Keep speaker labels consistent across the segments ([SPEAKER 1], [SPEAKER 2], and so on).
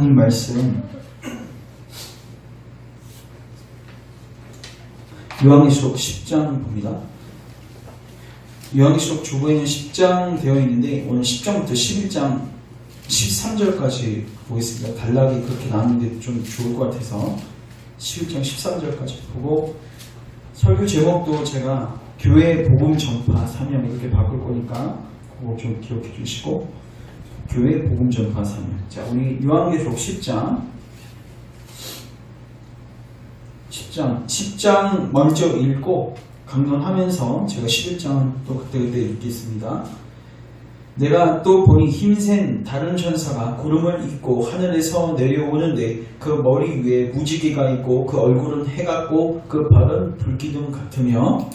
[SPEAKER 1] 하나님 말씀 요한계시록 10장 봅니다. 요한계시록 주보에는 10장 되어 있는데 오늘 10장부터 11장 13절까지 보겠습니다. 단락이 그렇게 나왔는데 좀 좋을 것 같아서 11장 13절까지 보고, 설교 제목도 제가 교회 복음 전파 사명 이렇게 바꿀 거니까 그거 좀 기억해 주시고, 교회 복음 전파 사명. 자, 우리 요한계시록 10장 먼저 읽고 강론하면서 제가 11장은 또 그때그때 읽겠습니다. 내가 또 보니 힘센 다른 천사가 구름을 입고 하늘에서 내려오는데 그 머리 위에 무지개가 있고 그 얼굴은 해 같고 그 발은 불기둥 같으며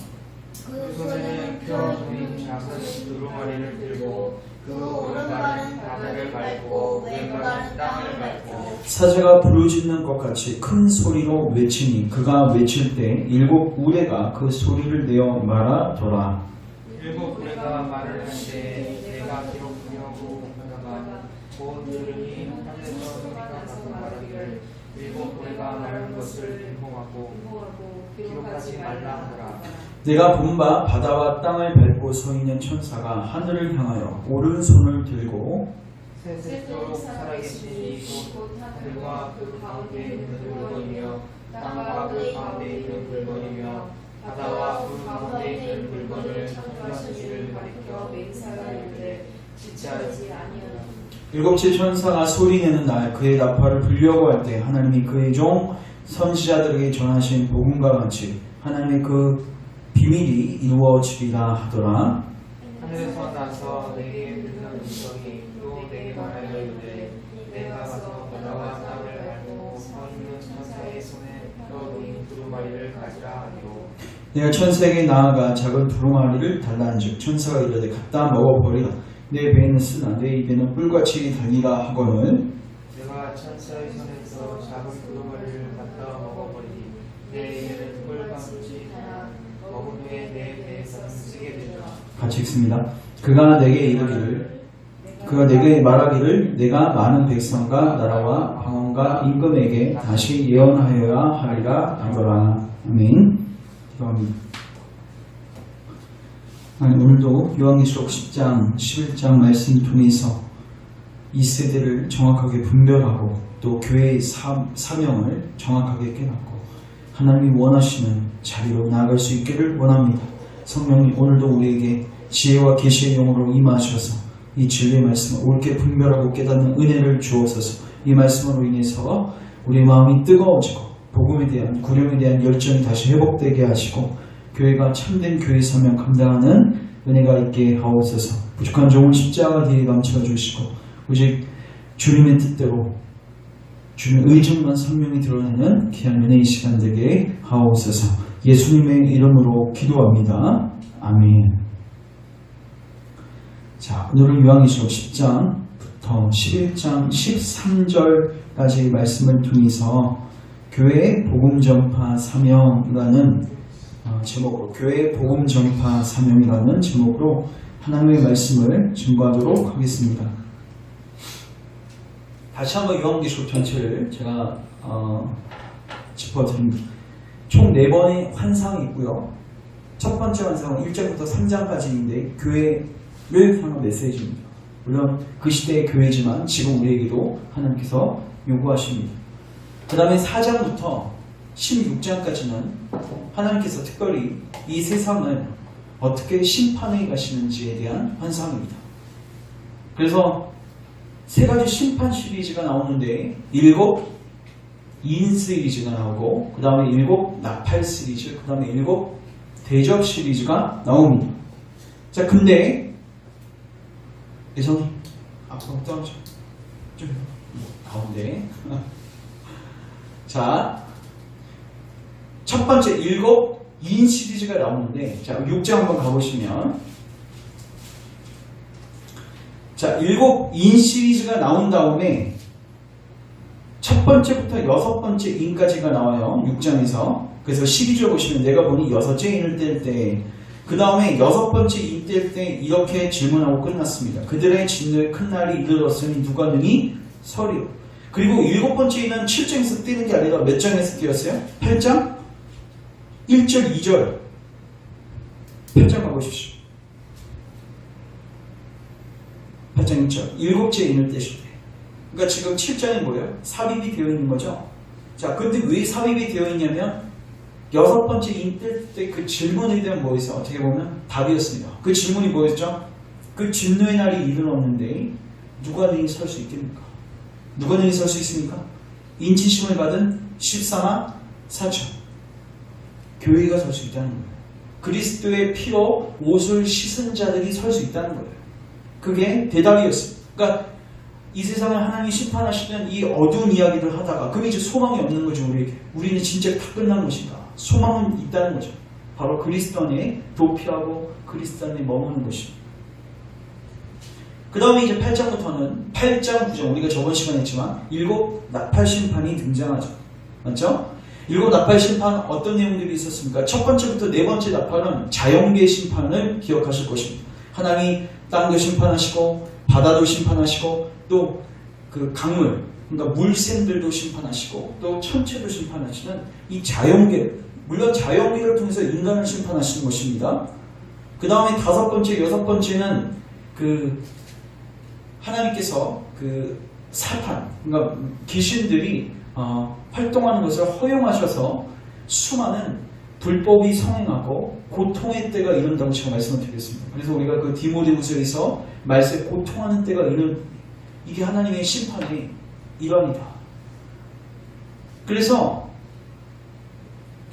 [SPEAKER 2] 그 손에는 펴 조인 작은 두루마리를 들고 그 오른발은 바다를 밟고 왼발은 땅을 밟고
[SPEAKER 1] 사자가 부르짖는 것 같이 큰 소리로 외치니 그가 외칠 때 일곱 우레가 그 소리를 내어 말하더라.
[SPEAKER 2] 일곱 우레가 말을 할 때 내가 기록하려고 하다가 곧 들으니 하늘에서 소리가 나서 말하기를 일곱 우레가 말한 것을 인봉하고 기록하지 말라 하더라.
[SPEAKER 1] 내가 본 바 바다와 땅을 밟고 서 있는 천사가 하늘을 향하여 오른손을 들고
[SPEAKER 2] 세세토록 살아계신 이곧 하늘과 그 가운데 있는 물건이며 땅과 그 가운데 있는 물건이며 바다와 그 가운데 있는 물건을 창조하시기를 가리켜 맹세하였는데 지체하지 아니하라.
[SPEAKER 1] 일곱째 천사가 소리내는 날 그의 나팔을 불려고 할 때 하나님이 그의 종 선지자들에게 전하신 복음과 같이 하나님의 그 비밀이 이루어지리라 하더라.
[SPEAKER 2] 하늘에서 나서 내게 들리는 음성이 또 내게 말하여 이르되 내가 가서 바다와 땅을 밟고 서 있는 천사의 손에 펴 놓인 두루마리를 가지라 하리로.
[SPEAKER 1] 내가 천사에게 나아가 작은 두루마리를 달라한즉 천사가 이르되 갖다 먹어버리라. 내 배에는 쓰나 내 입에는 뿔같이 달리라 하거늘
[SPEAKER 2] 내가 천사의 손에서 작은 두루마리를 갖다 먹어버리니 내 입에는 뿔같이 하나 먹은 후에 내 배에서는 쓰게 되리라.
[SPEAKER 1] 같이 읽습니다. 그가 내게 말하기를 내가 많은 백성과 나라와 방언과 임금에게 다시 예언하여야 하리라 하더라. 아멘. 기도합니다. 오늘도 요한계시록 10장 11장 말씀 통해서 이 세대를 정확하게 분별하고 또 교회의 사명을 정확하게 깨닫고 하나님이 원하시는 자리로 나아갈 수 있기를 원합니다. 성령님 오늘도 우리에게 지혜와 계시의 영으로 임하셔서 이 진리의 말씀을 옳게 분별하고 깨닫는 은혜를 주옵소서. 이 말씀으로 인해서 우리의 마음이 뜨거워지고 복음에 대한 구령에 대한 열정이 다시 회복되게 하시고 교회가 참된 교회 사명 감당하는 은혜가 있게 하옵소서. 부족한 종을 십자가 뒤에 감춰 주시고 오직 주님의 뜻대로 주님의 의중만 선명히 드러내는 귀한 은혜의 시간 되게 하옵소서. 예수님의 이름으로 기도합니다. 아멘. 자, 오늘은 요한계시록 10장부터 11장 13절까지 말씀을 통해서 교회의 복음 전파 사명이라는 제목으로 교회의 복음 전파 사명이라는 제목으로 하나님의 말씀을 증거하도록 하겠습니다. 다시 한번 요한계시록 전체를 제가 짚어드립니다. 총 4번의 환상이 있고요. 첫 번째 환상은 1장부터 3장까지인데 교회를 향한 메시지입니다. 물론 그 시대의 교회지만 지금 우리에게도 하나님께서 요구하십니다. 그 다음에 4장부터 16장까지는 하나님께서 특별히 이 세상을 어떻게 심판해 가시는지에 대한 환상입니다. 그래서 3가지 심판 시리즈가 나오는데 7 인 시리즈가 나오고 그 다음에 7 나팔 시리즈, 그 다음에 7 대접 시리즈가 나옵니다. 자, 근데 예선 앞으로 떨어져 좀 가운데 자, 첫 번째 7 2인 시리즈가 나오는데 자 6장 한번 가보시면 자 7 2인 시리즈가 나온 다음에 첫 번째부터 6번째 인까지가 나와요. 6장에서. 그래서 12절 보시면 내가 보니 6째 인을 뗄 때 그 다음에 6번째 인 뗄 때 이렇게 질문하고 끝났습니다. 그들의 진노의 큰 날이 이르렀으니 누가 능히 서리요. 그리고 7번째는 7장에서 띄는 게 아니라 몇 장에서 띄었어요? 8장 1절 2절 8장 가보십시오. 8장 1절 7째 인을 떼실 때, 그러니까 지금 7장이 뭐예요? 삽입이 되어 있는 거죠. 자, 근데 왜 삽입이 되어 있냐면 6번째 인 뗄 때 그 질문에 대한 뭐였어요? 어떻게 보면 답이었습니다. 그 질문이 뭐였죠? 그 진노의 날이 이르렀는데 누가 능히 설 수 있겠습니까? 누가 능히 설 수 있습니까? 인치심을 받은 14만 4천 교회가 설 수 있다는 거예요. 그리스도의 피로 옷을 씻은 자들이 설 수 있다는 거예요. 그게 대답이었습니다. 그러니까 이 세상을 하나님이 심판하시는 이 어두운 이야기를 하다가 그럼 이제 소망이 없는 거죠. 우리는 진짜 다 끝난 것인가? 소망은 있다는 거죠. 바로 그리스도 안에 도피하고 그리스도 안에 머무는 것입니다. 그 다음에 이제 8장부터는 8장 9장, 우리가 저번 시간에 했지만 7 나팔 심판이 등장하죠. 맞죠? 7 나팔 심판 어떤 내용들이 있었습니까? 첫 번째부터 네 번째 나팔은 자연계의 심판을 기억하실 것입니다. 하나님이 땅도 심판하시고 바다도 심판하시고 또 그 강물, 그러니까 물샘들도 심판하시고 또 천체도 심판하시는 이 자연계, 물론 자연계를 통해서 인간을 심판하시는 것입니다. 그 다음에 5번째, 6번째는 그 하나님께서 그 사탄, 그러니까 귀신들이 활동하는 것을 허용하셔서 수많은 불법이 성행하고 고통의 때가 이른다고 제가 말씀을 드렸습니다. 그래서 우리가 그 디모데후서에서 말세 고통하는 때가 이게 하나님의 심판의 일환이다. 그래서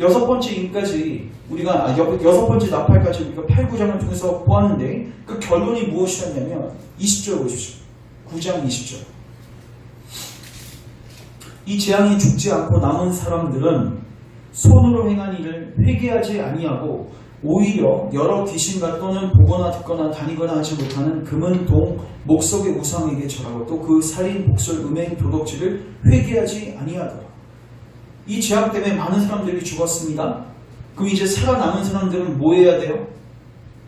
[SPEAKER 1] 6번째 인까지 우리가 6번째 나팔까지 우리가 8, 9장을 통해서 보았는데 그 결론이 무엇이었냐면 20절 보십시오. 9장 20절. 이 재앙이 죽지 않고 남은 사람들은 손으로 행한 일을 회개하지 아니하고 오히려 여러 귀신과 또는 보거나 듣거나 다니거나 하지 못하는 금은 동 목석의 우상에게 절하고 또 그 살인, 복술, 음행, 도덕질을 회개하지 아니하더라. 이 재앙 때문에 많은 사람들이 죽었습니다. 그럼 이제 살아남은 사람들은 뭐 해야 돼요?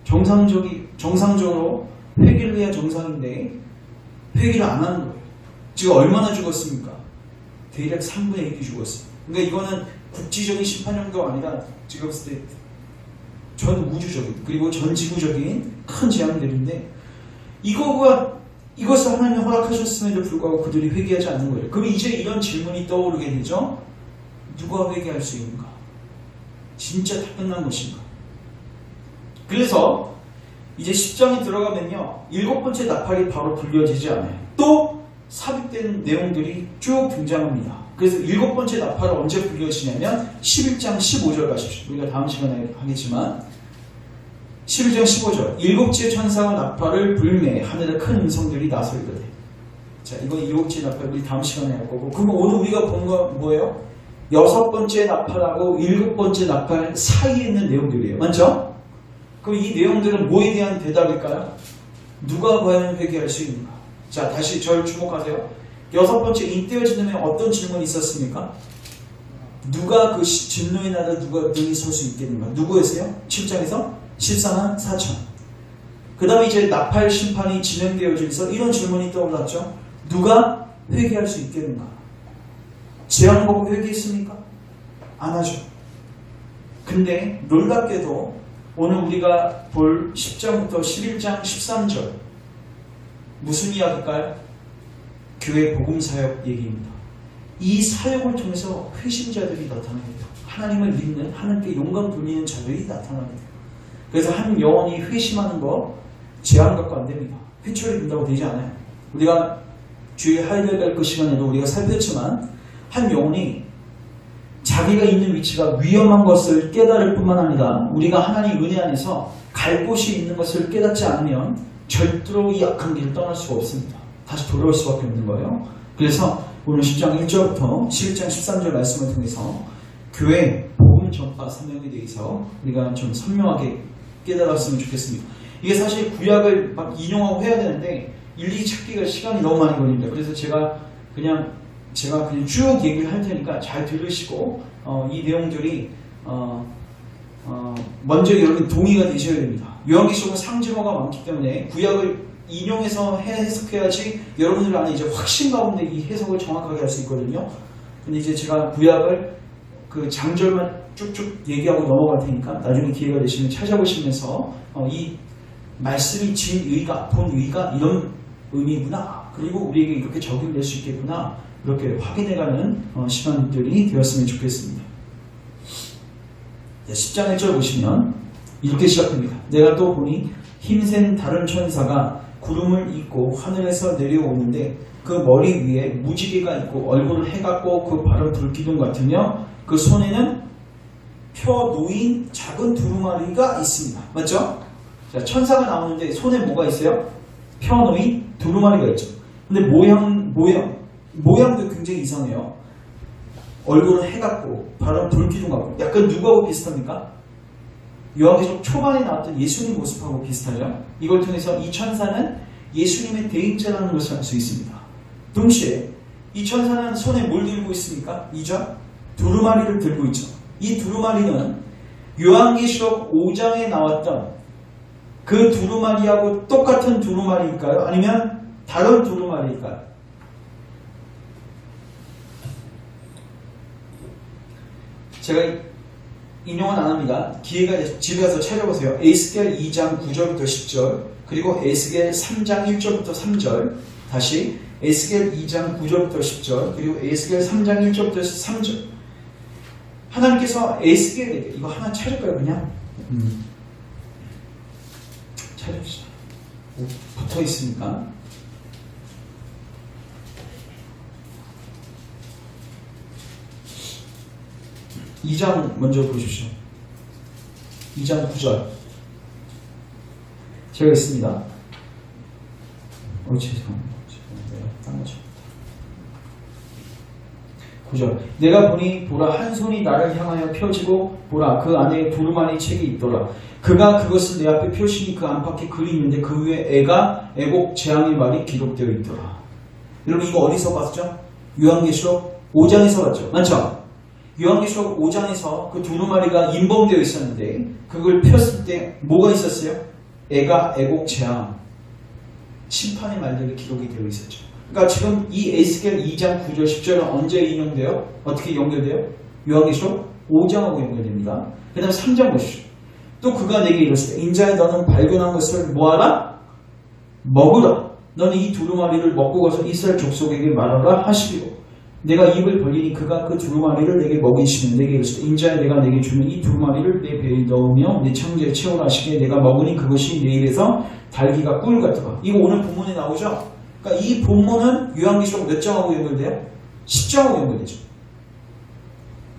[SPEAKER 1] 정상적으로 회개를 해야 정상인데 회개를 안 하는 거예요. 지금 얼마나 죽었습니까? 대략 3분의 1이 죽었어요. 그러니까 이거는 국지적인 심판 정도가 아니라 지금 봤을 때 전 우주적인 그리고 전 지구적인 큰 재앙들인데 이것을 하나님이 허락하셨음에도 불구하고 그들이 회개하지 않는 거예요. 그럼 이제 이런 질문이 떠오르게 되죠. 누가 회개할 수 있는가? 진짜 다 끝난 것인가? 그래서 이제 10장에 들어가면요, 7번째 나팔이 바로 불려지지 않아요. 또 삽입된 내용들이 쭉 등장합니다. 그래서 7번째 나팔은 언제 불려지냐면 11장 15절 가십시오. 우리가 다음 시간에 하겠지만 11장 15절 7째 천사가 나팔을 불매 하늘에 큰 음성들이 나설거든. 자, 이거 7째 나팔 우리 다음 시간에 할 거고, 그럼 오늘 우리가 본 거 뭐예요? 6번째 나팔하고 7번째 나팔 사이에 있는 내용들이에요. 맞죠? 그럼 이 내용들은 뭐에 대한 대답일까요? 누가 과연 회개할 수 있는가? 자, 다시 저를 주목하세요. 6번째 인떼어지는 어떤 질문이 있었습니까? 누가 그 진노의 날에 누가 능히 설 수 있겠는가? 누구였어요? 7장에서 14만 4천. 그 다음에 이제 나팔 심판이 진행되어지면서 이런 질문이 떠올랐죠. 누가 회개할 수 있겠는가? 재앙 보고 회개했습니까? 안 하죠. 근데 놀랍게도 오늘 우리가 볼 10장부터 11장 13절 무슨 이야기일까요? 교회 복음사역 얘기입니다. 이 사역을 통해서 회심자들이 나타납니다. 하나님을 믿는, 하나님께 영광 돌리는 자들이 나타납니다. 그래서 한 영혼이 회심하는 거 제한 갖고 안 됩니다. 회초리 든다고 되지 않아요. 우리가 주일 하이델베르크 시간에도 우리가 살폈지만 한 영혼이 자기가 있는 위치가 위험한 것을 깨달을 뿐만 아니라 우리가 하나님 은혜 안에서 갈 곳이 있는 것을 깨닫지 않으면 절대로 이 악한 길을 떠날 수가 없습니다. 다시 돌아올 수밖에 없는 거예요. 그래서 오늘 10장 1절부터 11장 13절 말씀을 통해서 교회 복음 전파 사명에 대해서 우리가 좀 선명하게 깨달았으면 좋겠습니다. 이게 사실 구약을 막 인용하고 해야 되는데 일일이 찾기가 시간이 너무 많이 걸립니다. 그래서 제가 그냥 쭉 얘기를 할 테니까 잘 들으시고 이 내용들이 먼저 여러분 동의가 되셔야 됩니다. 요한계시록은 상징어가 많기 때문에 구약을 인용해서 해석해야지 여러분들 안에 이제 확신 가운데 이 해석을 정확하게 할 수 있거든요. 근데 이제 제가 구약을 그 장절만 쭉쭉 얘기하고 넘어갈 테니까 나중에 기회가 되시면 찾아보시면서 이 말씀이 진 의가, 본 의가 이런 의미구나. 그리고 우리에게 이렇게 적용될 수 있겠구나. 이렇게 확인해가는 시간들이 되었으면 좋겠습니다. 10장 1절 보시면 이렇게 시작됩니다. 내가 또 보니 힘센 다른 천사가 구름을 입고 하늘에서 내려오는데 그 머리 위에 무지개가 있고 얼굴을 해갖고 그 발은 불기둥 같으며 그 손에는 펴 놓인 작은 두루마리가 있습니다. 맞죠? 자, 천사가 나오는데 손에 뭐가 있어요? 펴 놓인 두루마리가 있죠. 근데 모양도 굉장히 이상해요. 얼굴은 해갖고 발은 불기둥 같고 약간 누구하고 비슷합니까? 요한계시록 초반에 나왔던 예수님 모습하고 비슷하죠. 이걸 통해서 이 천사는 예수님의 대행자라는 것을 알 수 있습니다. 동시에 이 천사는 손에 뭘 들고 있습니까? 2절 두루마리를 들고 있죠. 이 두루마리는 요한계시록 5장에 나왔던 그 두루마리하고 똑같은 두루마리일까요? 아니면 다른 두루마리일까요? 제가 인용은 안 합니다. 기회가 돼서 집에 가서 찾아보세요. 에스겔 2장 9절부터 10절, 그리고 에스겔 3장 1절부터 3절, 다시 에스겔 2장 9절부터 10절, 그리고 에스겔 3장 1절부터 3절. 하나님께서 에스겔에게 이거 하나 찾을까요? 그냥? 찾읍시다. 붙어 있으니까. 2장 먼저 보십시오. 2장 9절. 제가 있습니다. 죄송합니다. 딴 거죠. 9절. 내가 보니 보라 한 손이 나를 향하여 펴지고 보라 그 안에 두루마리 책이 있더라. 그가 그것을 내 앞에 펴시니 그 안팎에 글이 있는데 그 위에 애가 애곡 재앙의 말이 기록되어 있더라. 여러분 이거 어디서 봤죠? 요한계시록 5장에서 봤죠? 맞죠? 요한계시록 5장에서 그 두루마리가 인범되어 있었는데 그걸 폈을 때 뭐가 있었어요? 애가 애곡 재앙 심판의 말들이 기록이 되어 있었죠. 그러니까 지금 이 에스겔 2장 9절 10절은 언제 인용돼요? 어떻게 연결돼요? 요한계시록 5장하고 연결됩니다. 그 다음 3장 보시죠. 또 그가 내게 이르시되 인자야 너는 발견한 것을 뭐하라? 먹으라. 너는 이 두루마리를 먹고 가서 이스라엘 족속에게 말하라 하시기로 내가 입을 벌리니 그가 그 두루마리를 내게 먹이시면 내게 이르시되 인자야 내가 내게 주는 이 두루마리를 내 배에 넣으며 내 창자에 채우라 하시기에 내가 먹으니 그것이 내 입에서 달기가 꿀 같더라. 이거 오늘 본문에 나오죠? 그러니까 이 본문은 요한계시록 몇 장하고 연결돼요? 10장하고 연결되죠.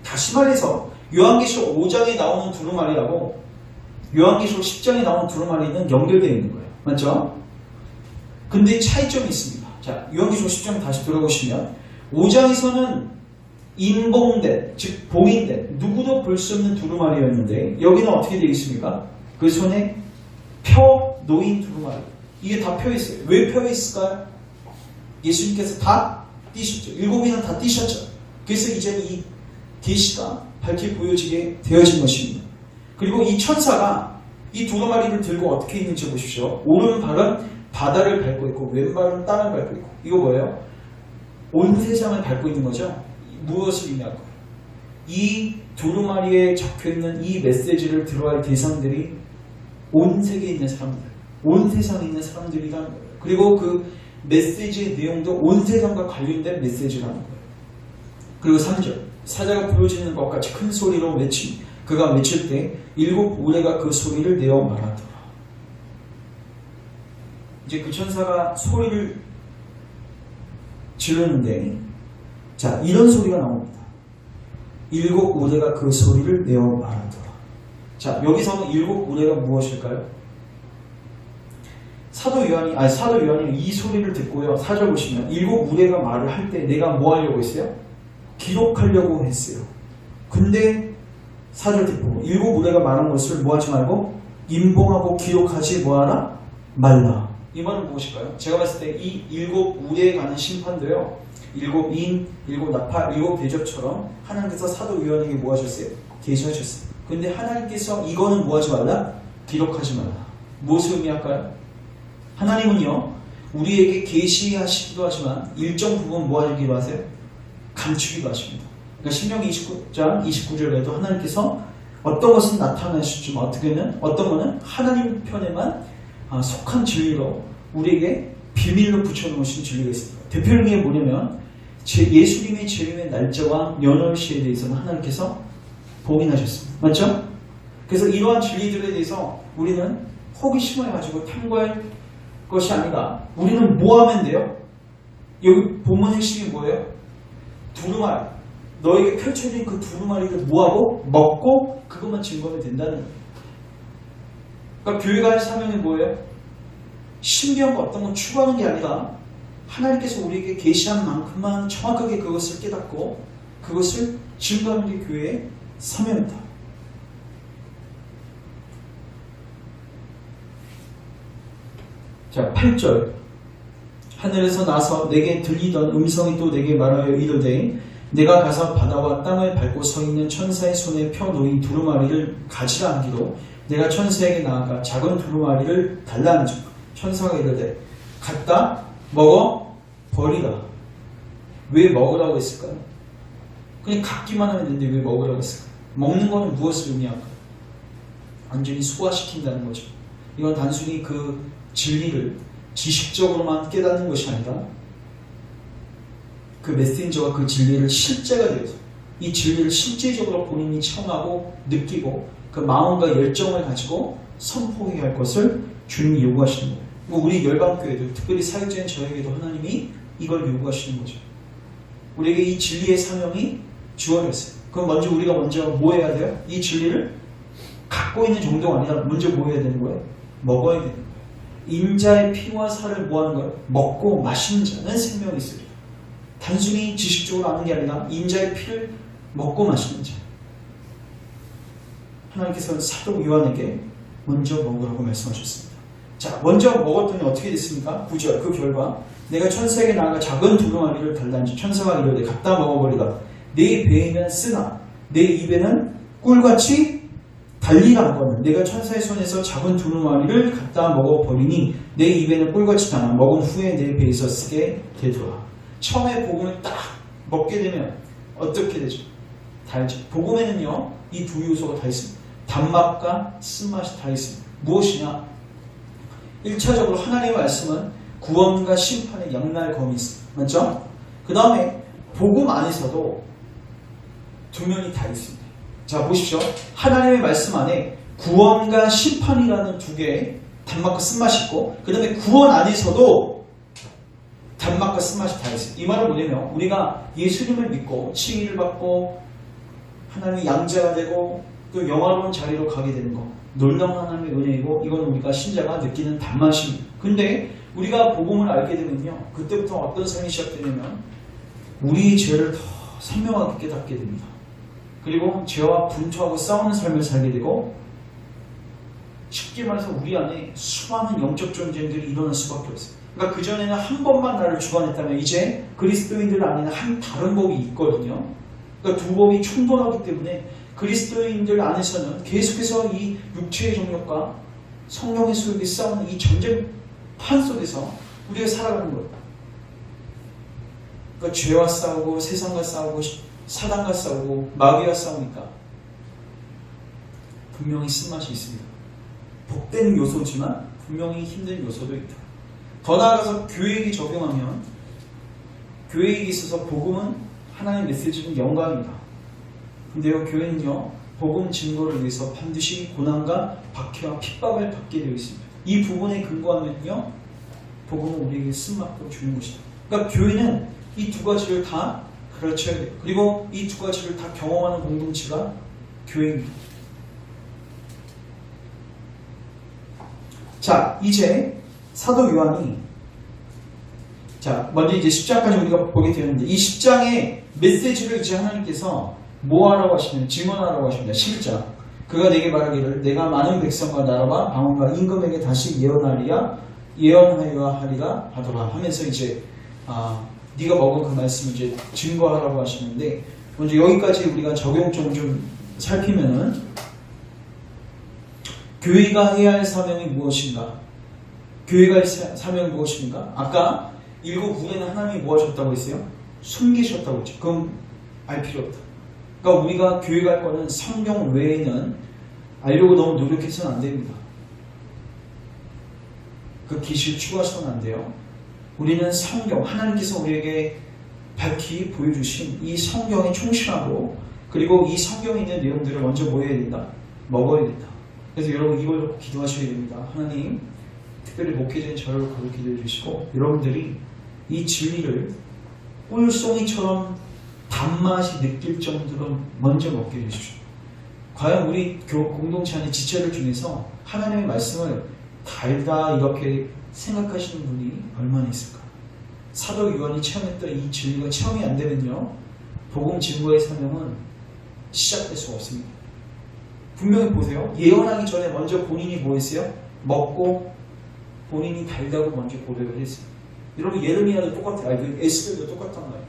[SPEAKER 1] 다시 말해서 요한계시록 5장에 나오는 두루마리하고 요한계시록 10장에 나오는 두루마리는 연결되어 있는 거예요. 맞죠? 근데 차이점이 있습니다. 자, 요한계시록 10장 다시 들어보시면 5장에서는 인봉된, 즉 봉인된 누구도 볼 수 없는 두루마리였는데 여기는 어떻게 되어 있습니까? 그 손에 펴 놓인 두루마리. 이게 다 펴 있어요. 왜 펴 있을까요? 예수님께서 다 띄셨죠. 7인은 다 띄셨죠. 그래서 이제 이 계시가 밝게 보여지게 되어진 것입니다. 그리고 이 천사가 이 두루마리를 들고 어떻게 있는지 보십시오. 오른발은 바다를 밟고 있고 왼발은 땅을 밟고 있고. 이거 뭐예요? 온 세상을 밟고 있는 거죠. 무엇을 의미할까요? 이 두루마리에 적혀있는 이 메시지를 들어야 할 대상들이 온 세계에 있는 사람들, 온 세상에 있는 사람들이라는 거예요. 그리고 그 메시지의 내용도 온 세상과 관련된 메시지라는 거예요. 그리고 3절 사자가 보여지는 것 같이 큰 소리로 외치니 그가 외칠 때 7 우레가 그 소리를 내어 말하더라. 이제 그 천사가 소리를 지르는데 자 이런 소리가 나옵니다. 7 우레가 그 소리를 내어 말하더라. 자 여기서는 7 우레가 무엇일까요? 사도 요한이 이 소리를 듣고요. 4절 보시면 7 우레가 말을 할 때 내가 뭐 하려고 했어요? 기록하려고 했어요. 근데 4절 뒷부분 7 우레가 말한 것을 뭐 하지 말고 인봉하고 기록하지 뭐하라? 말라. 이 말은 무엇일까요? 제가 봤을 때 이 7 우레에 가는 심판도요. 7 인, 7 나팔, 7 대접처럼 하나님께서 사도 요한에게 뭐 하셨어요? 계시하셨어요. 근데 하나님께서 이거는 뭐 하지 말라? 기록하지 말라. 무엇을 의미할까요? 하나님은요 우리에게 계시하시기도 하지만 일정 부분 모아주기로 하세요. 감추기도 하십니다. 그러니까 신명기 29장 29절에도 하나님께서 어떤 것은 나타나시지만 어떤 것은 하나님 편에만 속한 진리로 우리에게 비밀로 붙여놓으신 진리가 있습니다. 대표적인 게 뭐냐면 예수님의 재림의 날짜와 연월시에 대해서는 하나님께서 봉인하셨습니다. 맞죠? 그래서 이러한 진리들에 대해서 우리는 호기심을 가지고 탐구할 것이 아니라 우리는 뭐 하면 돼요? 여기 본문 핵심이 뭐예요? 두루마리. 너에게 펼쳐진 그 두루마리를 뭐하고? 먹고 그것만 증거하면 된다는 거예요. 그러니까 교회가 할 사명이 뭐예요? 신비한 거 어떤 건 추구하는 게 아니라 하나님께서 우리에게 계시한 만큼만 정확하게 그것을 깨닫고 그것을 증거하는 게 교회의 사명이다. 자, 8절. 하늘에서 나서 내게 들리던 음성이 또 내게 말하여 이르되 내가 가서 바다와 땅을 밟고 서 있는 천사의 손에 펴 놓인 두루마리를 가지라 하기로 내가 천사에게 나아가 작은 두루마리를 달라 한즉 천사가 이르되 갖다 먹어 버리라. 왜 먹으라고 했을까요? 그냥 갖기만 하면 되는데 왜 먹으라고 했을까요? 먹는 거는 무엇을 의미할까요? 완전히 소화시킨다는 거죠. 이건 단순히 그 진리를 지식적으로만 깨닫는 것이 아니라 그 메신저가 그 진리를 실제가 되어서 이 진리를 실제적으로 본인이 체험하고 느끼고 그 마음과 열정을 가지고 선포해야 할 것을 주님이 요구하시는 거예요. 우리 열방교회도 특별히 사역자인 저에게도 하나님이 이걸 요구하시는 거죠. 우리에게 이 진리의 사명이 주어졌어요. 그럼 우리가 먼저 뭐 해야 돼요? 이 진리를 갖고 있는 정도가 아니라 먼저 뭐 해야 되는 거예요? 먹어야 되는 거예요. 인자의 피와 살을 뭐 하는 거예요? 먹고 마시는 자는 생명이 있으리라. 단순히 지식적으로 아는 게 아니라 인자의 피를 먹고 마시는 자. 하나님께서는 사도 요한에게 먼저 먹으라고 말씀하셨습니다. 자, 먼저 먹었더니 어떻게 됐습니까? 9절 그 결과 내가 천사에게 나아가 작은 두루마리를 달라는지 천사가 이르되 갖다 먹어버리라. 내 배에는 쓰나 내 입에는 꿀같이 달리라 하거든. 내가 천사의 손에서 작은 두루마리를 갖다 먹어버리니 내 입에는 꿀같이 달아 먹은 후에 내 배에서 쓰게 되더라. 처음에 복음을 딱 먹게 되면 어떻게 되죠? 달죠. 복음에는요 이 두 요소가 다 있습니다. 단맛과 쓴맛이 다 있습니다. 무엇이냐? 1차적으로 하나님의 말씀은 구원과 심판의 양날 검이 있습니다. 맞죠? 그 다음에 복음 안에서도 두 면이 다 있습니다. 자, 보십시오. 하나님의 말씀 안에 구원과 심판이라는 두 개의 단맛과 쓴맛이 있고 그 다음에 구원 안에서도 단맛과 쓴맛이 다 있어요. 이 말은 뭐냐면 우리가 예수님을 믿고 칭의를 받고 하나님의 양자가 되고 또 영화로운 자리로 가게 되는 거 놀라운 하나님의 은혜이고 이건 우리가 신자가 느끼는 단맛입니다. 근데 우리가 복음을 알게 되면요 그때부터 어떤 삶이 시작되냐면 우리의 죄를 더 선명하게 깨닫게 됩니다. 그리고 죄와 분투하고 싸우는 삶을 살게 되고 쉽게 말해서 우리 안에 수많은 영적 전쟁들이 일어날 수밖에 없어요. 그러니까 그전에는 한 번만 나를 주관했다면 이제 그리스도인들 안에는 한 다른 법이 있거든요. 그러니까 두 법이 충돌하기 때문에 그리스도인들 안에서는 계속해서 이 육체의 정욕과 성령의 소욕이 싸우는 이 전쟁판 속에서 우리가 살아가는 거예요. 그러니까 죄와 싸우고 세상과 싸우고 사단과 싸우고 마귀와 싸우니까 분명히 쓴맛이 있습니다. 복된 요소지만 분명히 힘든 요소도 있다. 더 나아가서 교회에게 적용하면 교회에게 있어서 복음은 하나님의 메시지는 영광입니다. 근데요 교회는요 복음 증거를 위해서 반드시 고난과 박해와 핍박을 받게 되어 있습니다. 이 부분에 근거하면요 복음은 우리에게 쓴맛도 주는 것이다. 그러니까 교회는 이 두 가지를 다 가르쳐야 돼요. 그리고 이 두 가지를 다 경험하는 공동체가 교회입니다. 자, 이제 사도 요한이 먼저 이제 10장까지 우리가 보게 되는데 이 10장의 메시지를 이제 하나님께서 뭐 하라고 하시냐면 증언하라고 하십니다. 11장 그가 내게 말하기를 내가 많은 백성과 나라와 방언과 임금에게 다시 예언하여 하리라 하더라 하면서 이제 네가 먹은 그 말씀을 이제 증거하라고 하시는데 먼저 여기까지 우리가 적용점을 좀 살피면은 교회가 해야 할 사명이 무엇인가? 교회가 할 사명이 무엇입니까? 아까 일곱 군에는 하나님이 뭐 하셨다고 했어요? 숨기셨다고 했죠. 그럼 알 필요 없다. 그러니까 우리가 교회 갈 거는 성경 외에는 알려고 너무 노력해서는 안 됩니다. 그 기술 추구하셔서는 안 돼요. 우리는 성경, 하나님께서 우리에게 밝히 보여주신 이 성경에 충실하고 그리고 이 성경에 있는 내용들을 먼저 뭐 해야 된다? 먹어야 된다. 그래서 여러분 이걸 놓고 기도하셔야 됩니다. 하나님, 특별히 목회자인 저를 거듭 기도해 주시고 여러분들이 이 진리를 꿀송이처럼 단맛이 느낄 정도로 먼저 먹게 해주십시오. 과연 우리 공동체 안의 지체들 중에서 하나님의 말씀을 달다 이렇게 생각하시는 분이 얼마나 있을까? 사도 요한이 체험했던 이 진리가 체험이 안 되면요, 복음 증거의 사명은 시작될 수가 없습니다. 분명히 보세요. 예언하기 전에 먼저 본인이 뭐 했어요? 먹고 본인이 달다고 먼저 고백을 했어요. 여러분 예레미야도 똑같아요. 에스겔도 똑같단 말이에요.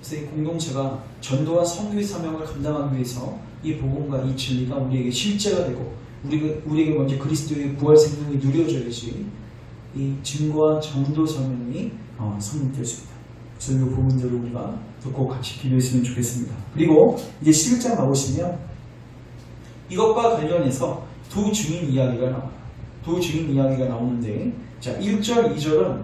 [SPEAKER 1] 그래서 이 공동체가 전도와 선교의 사명을 감당하기 위해서 이 복음과 이 진리가 우리에게 실제가 되고 우리에게 먼저 그리스도의 부활 생명이 누려져야지 이 증거와 전도 사명이 성립될 수 있다. 그래서 이 부분들을 우리가 듣고 같이 기도했으면 좋겠습니다. 그리고 이제 11장 가보시면 이것과 관련해서 두 증인 이야기가 나와요. 두 증인 이야기가 나오는데, 자 1절, 2절은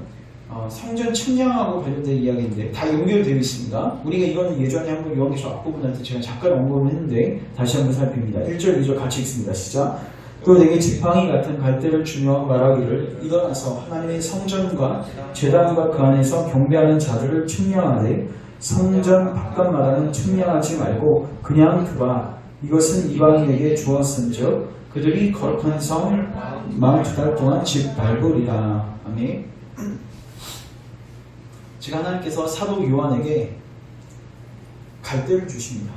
[SPEAKER 1] 성전 측량하고 관련된 이야기인데 다 연결되어 있습니다. 우리가 이거는 예전에 한번 요한계시록 앞부분한테 제가 잠깐 언급을 했는데 다시 한번 살핍니다. 1절, 2절 같이 읽습니다. 시작. 또 내게 지팡이 같은 갈대를 주며 말하기를 일어나서 하나님의 성전과 제단과 그 안에서 경배하는 자들을 측량하되 성전 바깥마다는 측량하지 말고 그냥 두라. 이것은 이방인에게 주었은즉 그들이 거룩한 성 42달 동안 집 밟으리라. 아멘. 지금 하나님께서 사도 요한에게 갈대를 주십니다.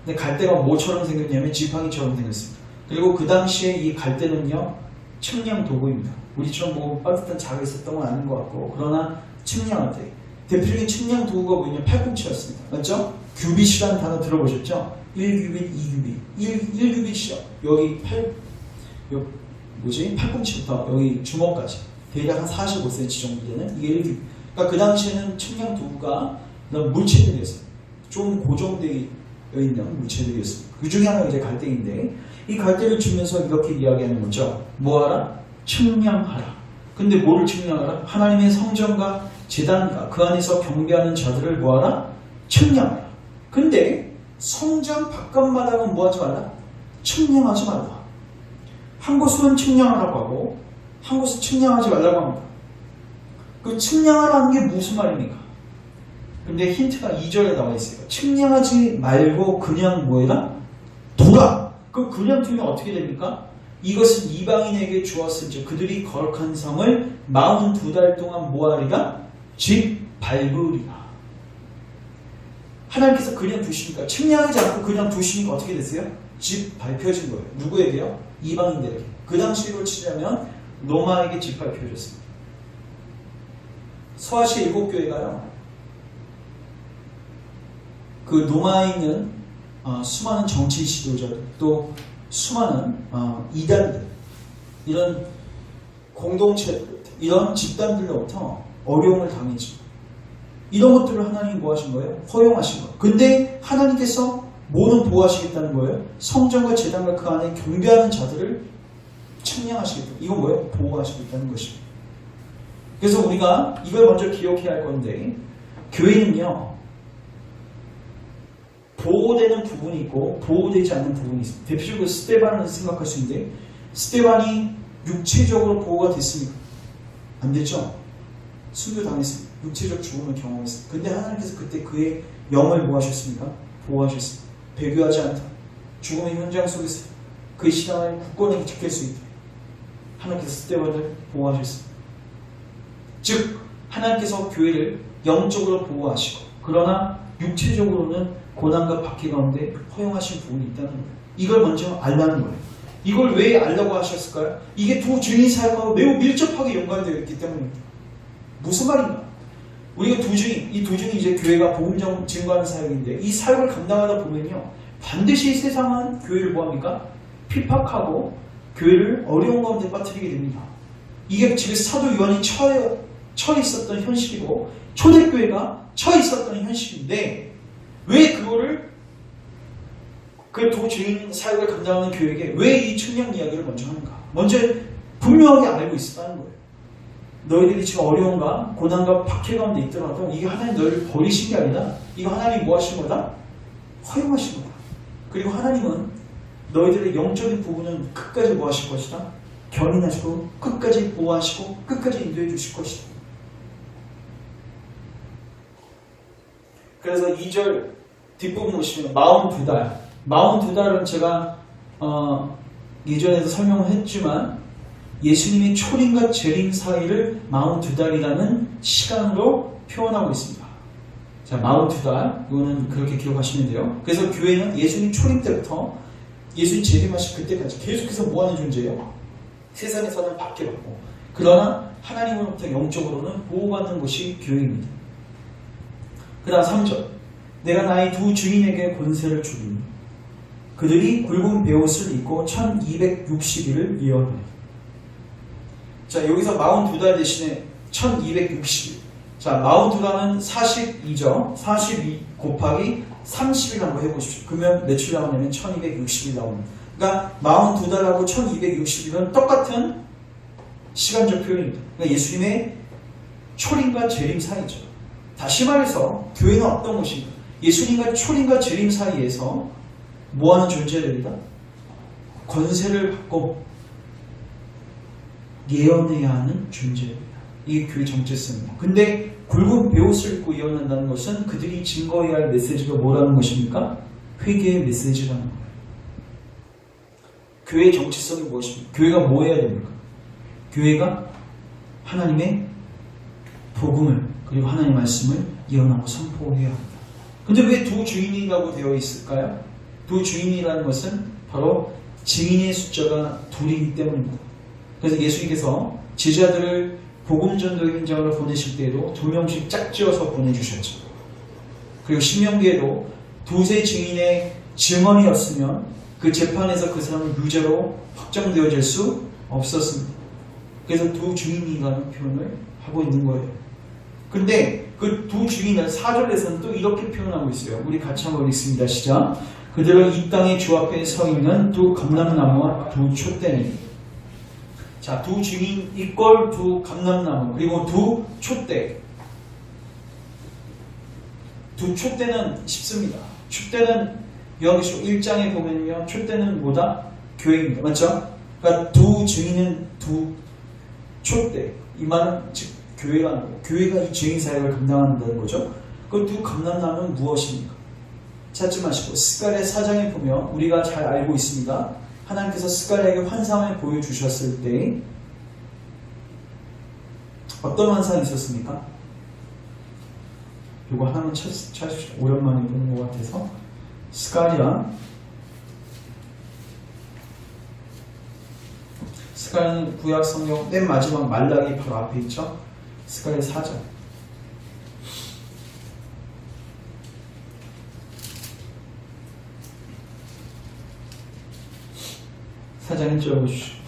[SPEAKER 1] 근데 갈대가 뭐처럼 생겼냐면 지팡이처럼 생겼습니다. 그리고 그 당시에 이 갈대는요, 측량 도구입니다. 우리처럼 뭐 빠듯한 자가 있었던 건 아닌 것 같고, 그러나 측량할 때 대표적인 측량 도구가 뭐냐면 팔꿈치였습니다. 맞죠? 규빗이라는 단어 들어보셨죠? 1규빗, 2규빗. 1규빗이요. 여기 팔꿈치부터 여기 주먹까지 대략 한 45cm 정도 되는 이게 1규빗. 그러니까 그 당시에는 측량 도구가 물체들이었어요. 좀 고정되어 있는 물체들이었습니다. 그 중에 하나가 이제 갈대인데, 이 갈대를 주면서 이렇게 이야기하는 거죠. 뭐하라? 측량하라. 근데 뭐를 측량하라? 하나님의 성전과 제단과 그 안에서 경배하는 자들을 뭐하라? 측량하라. 근데 성전 바깥마당은 뭐하지 말라? 측량하지 말라. 한 곳은 측량하라고 하고 한 곳은 측량하지 말라고 합니다. 그 측량하라는 게 무슨 말입니까? 근데 힌트가 2절에 나와 있어요. 측량하지 말고 그냥 뭐해라? 두라. 그냥 두면 어떻게 됩니까? 이것은 이방인에게 주었은즉 그들이 거룩한 성을 42달 동안 뭐하리라? 집 밟으리라. 하나님께서 그냥 두시니까, 측량하지 않고 그냥 두시니까 어떻게 됐어요? 집 밟혀진 거예요. 누구에게요? 이방인들에게. 그 당시로 치자면 로마에게 집 밟혀졌습니다. 서아시아 7교회가요, 그 로마에 있는 수많은 정치 지도자들, 또 수많은 이단들, 이런 공동체, 이런 집단들로부터 어려움을 당했죠. 이런 것들을 하나님이 뭐 하신 거예요? 허용하신 거예요. 근데 하나님께서 뭐는 보호하시겠다는 거예요? 성전과 제단과 그 안에 경배하는 자들을 측량하시겠다. 이건 뭐예요? 보호하시겠다는 것입니다. 그래서 우리가 이걸 먼저 기억해야 할 건데, 교회는요, 보호되는 부분이 있고 보호되지 않는 부분이 있습니다. 대표적으로 스데반을 생각할 수 있는데, 스데반이 육체적으로 보호가 됐습니까? 안 됐죠? 순교당했습니다. 육체적 죽음을 경험했습니다. 근데 하나님께서 그때 그의 영을 뭐 하셨습니까? 보호하셨습니다. 배교하지 않다. 죽음의 현장 속에서 그의 신앙을 굳건하게 지킬 수 있다. 하나님께서 스데반을 보호하셨습니다. 즉 하나님께서 교회를 영적으로 보호하시고, 그러나 육체적으로는 고난과 박해 가운데 허용하신 부분이 있다는 거예요. 이걸 먼저 알라는 거예요. 이걸 왜 알라고 하셨을까요? 이게 두 증인 사역하고 매우 밀접하게 연관되어 있기 때문입니다. 무슨 말인가? 우리가 이 두 증이 이제 교회가 복음 증거하는 사역인데, 이 사역을 감당하다 보면요, 반드시 세상은 교회를 뭐합니까? 핍박하고 교회를 어려운 가운데 빠뜨리게 됩니다. 이게 지금 사도 요한이 처해 있었던 현실이고 초대교회가 처해 있었던 현실인데 왜 그거를 그 도주인 사역을 감당하는 교회에게 왜 이 측량 이야기를 먼저 하는가? 먼저 분명하게 알고 있었다는 거예요. 너희들이 지금 어려움과 고난과 박해 가운데 있더라도 이게 하나님 너희를 버리신 게 아니라 이거 하나님이 뭐 하신 거다? 허용하신 거다. 그리고 하나님은 너희들의 영적인 부분은 끝까지 뭐 하실 것이다? 견인하시고 끝까지 보호하시고 끝까지 인도해 주실 것이다. 그래서 2절 뒷부분 보시면 42달 42달은 제가 예전에도 설명을 했지만 예수님의 초림과 재림 사이를 42달이라는 시간으로 표현하고 있습니다. 자, 42달 이거는 그렇게 기억하시면 돼요. 그래서 교회는 예수님 초림 때부터 예수님 재림하신 그때까지 계속해서 뭐하는 존재예요? 세상에서는 박해받고 그러나 하나님으로부터 영적으로는 보호받는 곳이 교회입니다. 그 다음 3절 내가 나의 두 주인에게 권세를 주리니 그들이 굵은 베옷을 입고 1260일을 이어하리라. 자, 여기서 42달 대신에 1260일. 자, 42달은 42죠. 42 곱하기 30일 한번 해보십시오. 그러면 며칠 나오냐면 1260일 나옵니다. 그러니까 42달하고 1260일은 똑같은 시간적 표현입니다. 그러니까 예수님의 초림과 재림 사이죠. 다시 말해서 교회는 어떤 곳인가? 예수님과 초림과 재림 사이에서 뭐하는 존재들이다? 권세를 받고 예언해야 하는 존재입니다. 이게 교회 정체성입니다. 근데 굵은 베옷을 입고 예언한다는 것은 그들이 증거해야 할 메시지가 뭐라는 것입니까? 회개의 메시지라는 거예요. 교회의 정체성이 무엇입니까? 교회가 뭐 해야 됩니까? 교회가 하나님의 복음을 그리고 하나님의 말씀을 예언하고 선포해야 합니다. 근데 왜 두 주인이라고 되어 있을까요? 두 주인이라는 것은 바로 증인의 숫자가 둘이기 때문입니다. 그래서 예수님께서 제자들을 복음 전도의 현장으로 보내실 때에도 2명씩 짝지어서 보내주셨죠. 그리고 신명기에도 두세 증인의 증언이었으면 그 재판에서 그 사람은 유죄로 확정되어질 수 없었습니다. 그래서 두 주인이라는 표현을 하고 있는 거예요. 근데 그 두 주인을 4절에서는 또 이렇게 표현하고 있어요. 우리 같이 한번 읽습니다. 시작. 그들은 이 땅의 주 앞에 서 있는 두 감람나무와 두 촛대니. 자, 두 주인 이꼴 두 감람나무 그리고 두 촛대. 두 촛대는 쉽습니다. 촛대는 요한계시록 1장에 보면요, 촛대는 뭐다? 교회입니다. 맞죠? 그러니까 두 증인은 두 촛대. 이 말은 즉 교회라는 거예요. 교회가 이 증인 사역을 감당한다는 거죠. 그 두 감람나무는 무엇입니까? 찾지 마시고 스가랴 4장에 보면 우리가 잘 알고 있습니다. 하나님께서 스가랴에게 환상을 보여주셨을 때 어떤 환상이 있었습니까? 이거 하나만 찾으십시오. 오랜만에 보는 것 같아서 스가랴는 구약 성경 맨 마지막 말라기 바로 앞에 있죠. 스가랴 4장. 사장 1절 보시죠.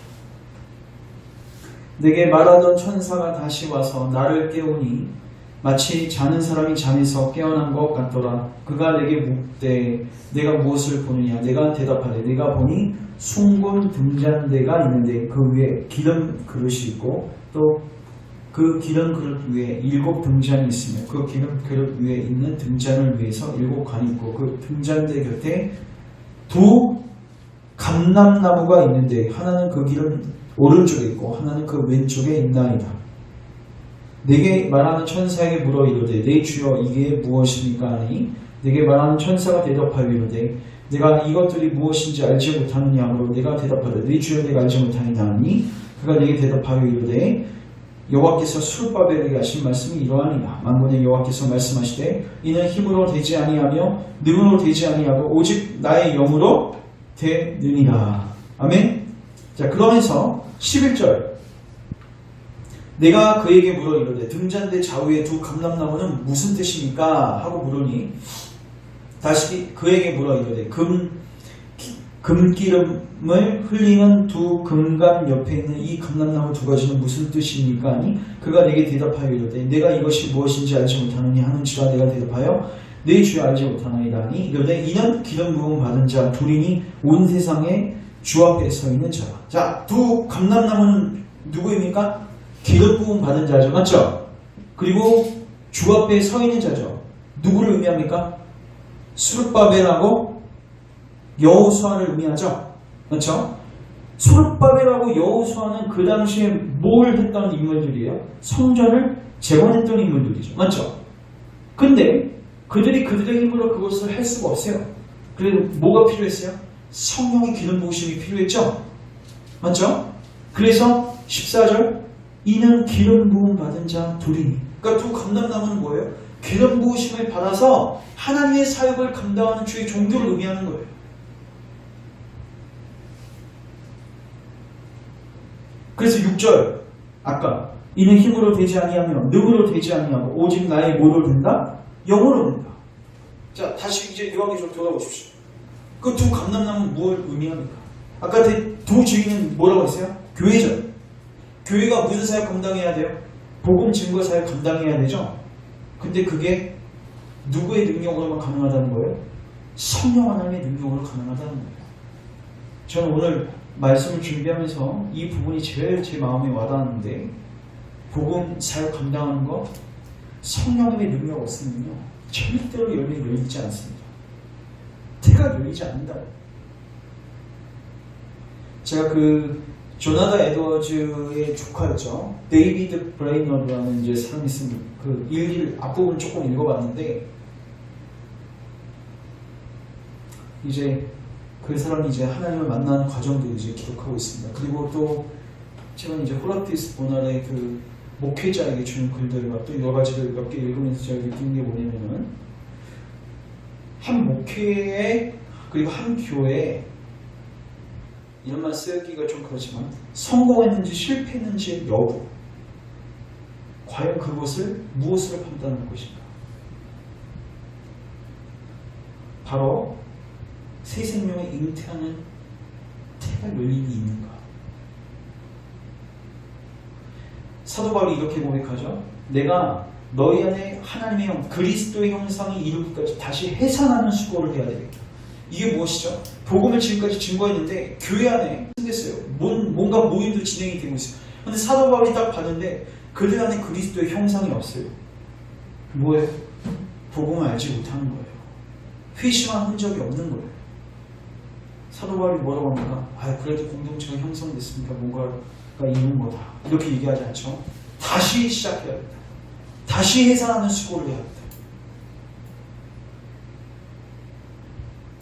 [SPEAKER 1] 내게 말하던 천사가 다시 와서 나를 깨우니 마치 자는 사람이 잠에서 깨어난 것 같더라. 그가 내게 묻되 내가 무엇을 보느냐? 내가 대답하되 내가 보니 숭고한 등잔대가 있는데 그 위에 기름 그릇이 있고 또 그 기름 그릇 위에 7 등잔이 있으며 그 기름 그릇 위에 있는 등잔을 위해서 7 관이 있고 그 등잔대 곁에 두 감람나무가 있는데 하나는 그 기름 오른쪽에 있고 하나는 그 왼쪽에 있나이다. 내게 말하는 천사에게 물어 이르되 내 주여 이게 무엇입니까 하니 내게 말하는 천사가 대답하여 이르되 내가 이것들이 무엇인지 알지 못하느냐 하므로 내가 대답하되 내 주여 내가 알지 못하느냐 하니 그가 내게 대답하여 이르되 여호와께서 수르바벨에게 하신 말씀이 이러하니라. 만군의 여호와께서 말씀하시되 이는 힘으로 되지 아니하며 능으로 되지 아니하고 오직 나의 영으로 되느니라. 아멘. 자, 그러면서 11절 내가 그에게 물어 이르되 등잔대 좌우에 두 감람나무는 무슨 뜻입니까? 하고 물으니 다시 그에게 물어 이르되 금기름을 흘리는 두 금감 옆에 있는 이 감람나무 두 가지는 무슨 뜻입니까? 하니 그가 내게 대답하여 이르되 내가 이것이 무엇인지 알지 못하느니 하는지라 내가 대답하여 내 주여 알지 못하나이다 하니 이르되 이는 기름 부음 받은 자 둘이니 온 세상에 주 앞에 서 있는 자라. 자, 두 감람나무는 누구입니까? 기름 부음 받은 자죠. 맞죠? 그리고 주 앞에 서 있는 자죠. 누구를 의미합니까? 스룹바벨하고 여호수아를 의미하죠. 그렇죠? 스룹바벨하고 여호수아는 그 당시에 뭘 했던 인물들이에요? 성전을 재건했던 인물들이죠. 맞죠? 근데 그들이 그들의 힘으로 그것을 할 수가 없어요. 그래서 뭐가 필요했어요? 성령의 기름 부으심이 필요했죠. 맞죠? 그래서 14절 이는 기름 부음 받은 자 둘이니. 그러니까 두 감람나무는 뭐예요? 기름 부으심을 받아서 하나님의 사역을 감당하는 주의 종교를 의미하는 거예요. 그래서 6절 아까 이는 힘으로 되지 아니하며 능으로 되지 아니하고 오직 나의 뭐로 된다? 영으로 된다. 자, 다시 이제 요한계시록 돌아보십시오. 그 두 감람나무는 무엇을 의미합니까? 아까 두 주인은 뭐라고 했어요? 교회죠. 교회가 무슨 사역 감당해야 돼요? 복음 증거 사역 감당해야 되죠. 근데 그게 누구의 능력으로만 가능하다는 거예요? 성령 하나님의 능력으로 가능하다는 거예요. 저는 오늘 말씀을 준비하면서 이 부분이 제일 제 마음에 와닿았는데 복음 사역 감당하는 거 성령의 능력 없으면요 절대로 열매 열리지 않습니다. 태가 열리지 않는다. 제가 그 조나단 에드워즈의 조카였죠. 데이비드 브레이너드라는 이제 사람이 있습니다. 그 일기를 앞부분 조금 읽어봤는데 이제 그 사람이 이제 하나님을 만나는 과정도 이제 기록하고 있습니다. 그리고 또 최근 이제 홀라티스 보날의 그 목회자에게 주는 글들과 또 여러 가지를 몇 개 읽으면서 제가 느낀 게 뭐냐면은 한 목회에 그리고 한 교회에 이런 말 쓰기가 좀 그렇지만 성공했는지 실패했는지의 여부 과연 그것을 무엇으로 판단할 것인가? 바로 새 생명의 잉태하는 태가 열림이 있는가? 사도 바울이 이렇게 고백하죠. 내가 너희 안에 하나님의 형, 그리스도의 형상이 이루기까지 다시 해산하는 수고를 해야 되겠다. 이게 무엇이죠? 복음을 지금까지 증거했는데 교회 안에 생겼어요. 뭔가 모임도 진행이 되고 있어요. 근데 사도 바울이 딱 봤는데 그들 안에 그리스도의 형상이 없어요. 뭐예요? 복음을 알지 못하는 거예요. 회심한 흔적이 없는 거예요. 사도 바울이 뭐라고 합니까? 그래도 공동체가 형성됐으니까 뭔가가 있는 거다. 이렇게 얘기하지 않죠. 다시 시작해야 된다. 다시 해산하는 수고를 해야 된다.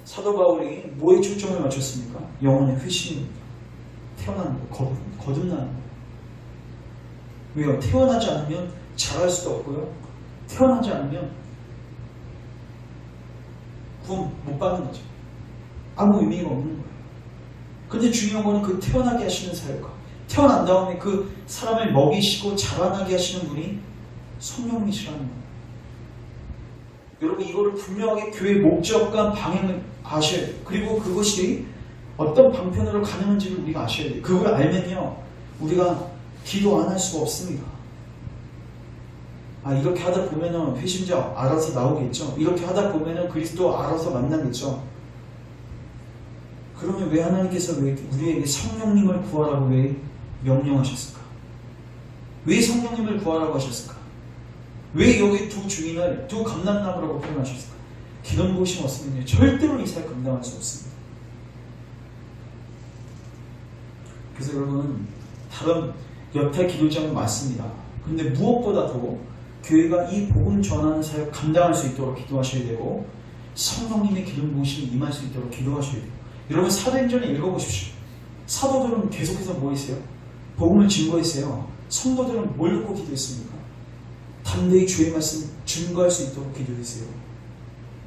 [SPEAKER 1] 사도 바울이 뭐에 초점을 맞췄습니까? 영혼의 회심입니다. 태어나는 거, 거듭나는 거예요. 왜요? 태어나지 않으면 잘할 수도 없고요. 태어나지 않으면 구원 못 받는 거죠. 아무 의미가 없는 거예요. 근데 중요한 거는 그 태어나게 하시는 사역과 태어난 다음에 그 사람을 먹이시고 자라나게 하시는 분이 성령이시라는 거예요. 여러분 이거를 분명하게 교회의 목적과 방향을 아셔야 돼요. 그리고 그것이 어떤 방편으로 가능한지를 우리가 아셔야 돼요. 그걸 알면요 우리가 기도 안 할 수가 없습니다. 이렇게 하다 보면은 회심자 알아서 나오겠죠. 이렇게 하다 보면은 그리스도 알아서 만나겠죠. 그러면 왜 하나님께서 왜 우리에게 성령님을 구하라고 왜 명령하셨을까? 왜 성령님을 구하라고 하셨을까? 왜 여기 두 주인을 두 감람나무라고 표현하셨을까? 기름 부으심 없으면 절대로 이 사역 감당할 수 없습니다. 그래서 여러분 다른 여타 기도자는 많습니다. 근데 무엇보다도 교회가 이 복음 전하는 사역 감당할 수 있도록 기도하셔야 되고 성령님의 기름 부으심이 임할 수 있도록 기도하셔야 돼요. 여러분 사도행전을 읽어보십시오. 사도들은 계속해서 뭐 했어요? 복음을 증거했어요. 성도들은 뭘 놓고 기도했습니까? 담대히 주의 말씀 증거할 수 있도록 기도했어요.